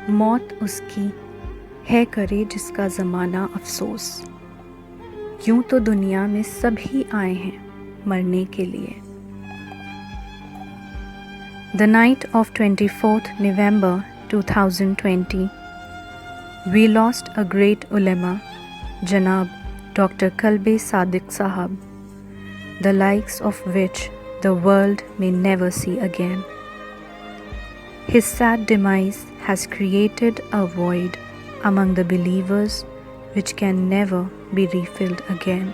मौत उसकी है करे जिसका ज़माना अफसोस। यूं तो दुनिया में सभी आए हैं मरने के लिए। The night of 24th November 2020, we lost a great ulema, Janab Dr. Kalbe Sadiq Sahab, the likes of which the world may never see again. His sad demise has created a void among the believers which can never be refilled again.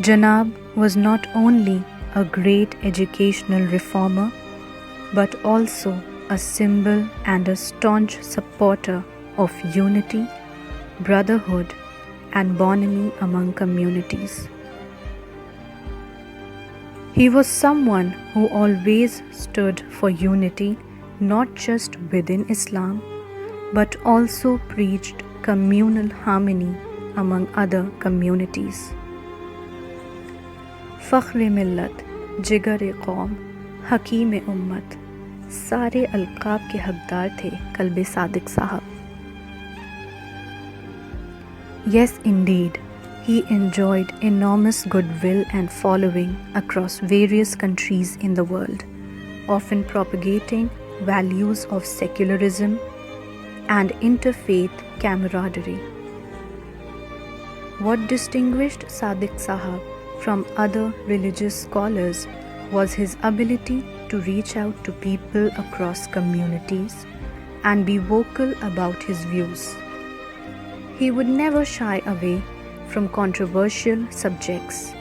Janab was not only a great educational reformer, but also a symbol and a staunch supporter of unity, brotherhood, and bonhomie among communities. He was someone who always stood for unity, not just within Islam, but also preached communal harmony among other communities. फ़ख्र मिल्लत, जिगर कौम, हकीम उम्मत, सारे अलक़ाब के हकदार थे कल्बे सादिक साहब. Yes, indeed, he enjoyed enormous goodwill and following across various countries in the world, often propagating values of secularism and interfaith camaraderie. What distinguished Sadiq Sahab from other religious scholars was his ability to reach out to people across communities and be vocal about his views. He would never shy away from controversial subjects.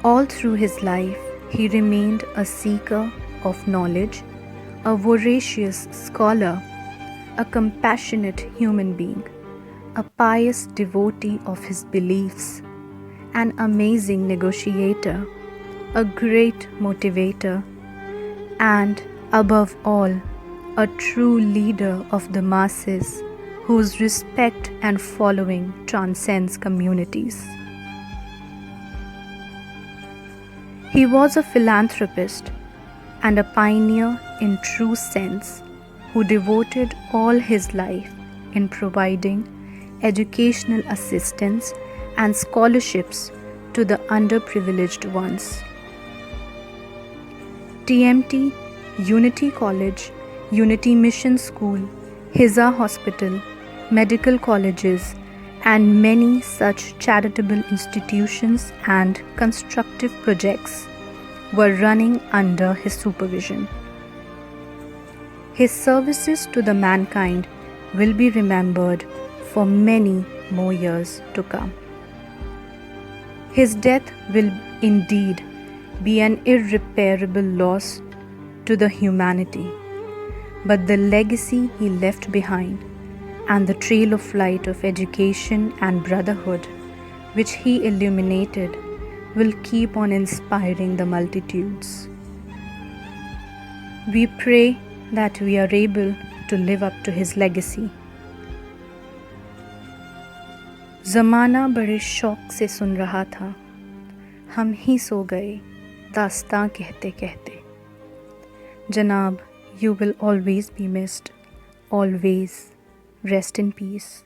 All through his life, he remained a seeker of knowledge, a voracious scholar, a compassionate human being, a pious devotee of his beliefs, an amazing negotiator, a great motivator, and above all, a true leader of the masses whose respect and following transcends communities. He was a philanthropist and a pioneer in true sense who devoted all his life in providing educational assistance and scholarships to the underprivileged ones. TMT, Unity College, Unity Mission School, Hiza Hospital, medical colleges, and many such charitable institutions and constructive projects were running under his supervision. His services to the mankind will be remembered for many more years to come. His death will indeed be an irreparable loss to the humanity, but the legacy he left behind and the trail of light of education and brotherhood which he illuminated will keep on inspiring the multitudes. We pray that we are able to live up to his legacy. ज़माना बड़े शौक़ से सुन रहा था, हम ही सो गए दास्तां कहते कहते. Janab, you will always be missed. Always. Rest in peace.